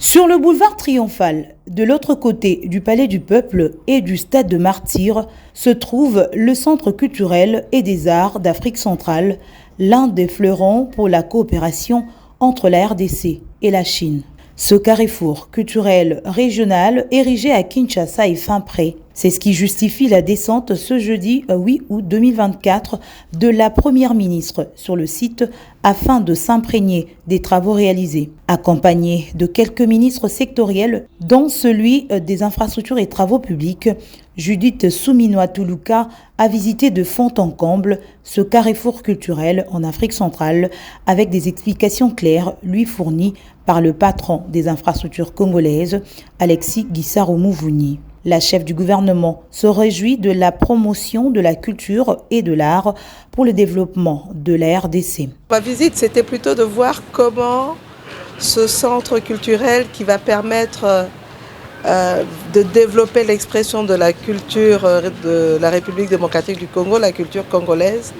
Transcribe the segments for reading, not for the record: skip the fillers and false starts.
Sur le boulevard Triomphal, de l'autre côté du Palais du Peuple et du Stade de Martyrs, se trouve le Centre culturel et des arts d'Afrique centrale, l'un des fleurons pour la coopération entre la RDC et la Chine. Ce carrefour culturel régional érigé à Kinshasa est fin prêt. C'est ce qui justifie la descente ce jeudi 8 août 2024 de la Première ministre sur le site afin de s'imprégner des travaux réalisés. Accompagnée de quelques ministres sectoriels, dont celui des infrastructures et travaux publics, Judith Suminwa-Tuluka a visité de fond en comble ce carrefour culturel en Afrique centrale avec des explications claires lui fournies par le patron des infrastructures congolaises, Alexis Guissaro-Mouvouni. La chef du gouvernement se réjouit de la promotion de la culture et de l'art pour le développement de la RDC. Ma visite, c'était plutôt de voir comment ce centre culturel qui va permettre de développer l'expression de la culture de la République démocratique du Congo, la culture congolaise,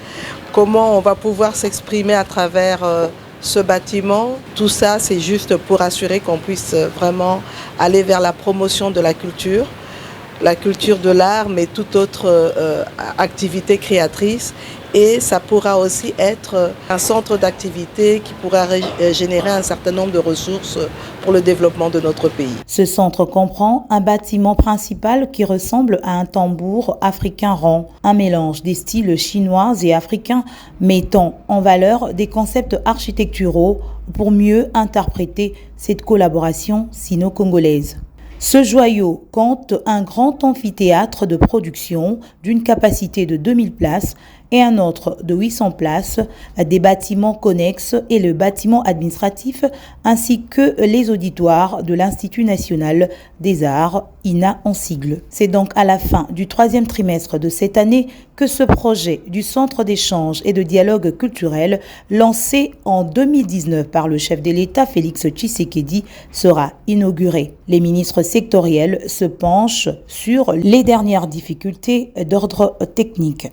comment on va pouvoir s'exprimer à travers ce bâtiment. Tout ça, c'est juste pour assurer qu'on puisse vraiment aller vers la promotion de la culture de l'art, mais toute autre activité créatrice. Et ça pourra aussi être un centre d'activité qui pourra générer un certain nombre de ressources pour le développement de notre pays. Ce centre comprend un bâtiment principal qui ressemble à un tambour africain rond, un mélange des styles chinois et africains mettant en valeur des concepts architecturaux pour mieux interpréter cette collaboration sino-congolaise. Ce joyau compte un grand amphithéâtre de production d'une capacité de 2000 places et un autre de 800 places, des bâtiments connexes et le bâtiment administratif ainsi que les auditoires de l'Institut national des arts, INA en sigle. C'est donc à la fin du troisième trimestre de cette année que ce projet du Centre d'échange et de dialogue culturel, lancé en 2019 par le chef de l'État Félix Tshisekedi, sera inauguré. Les ministres sectoriels se penchent sur les dernières difficultés d'ordre technique.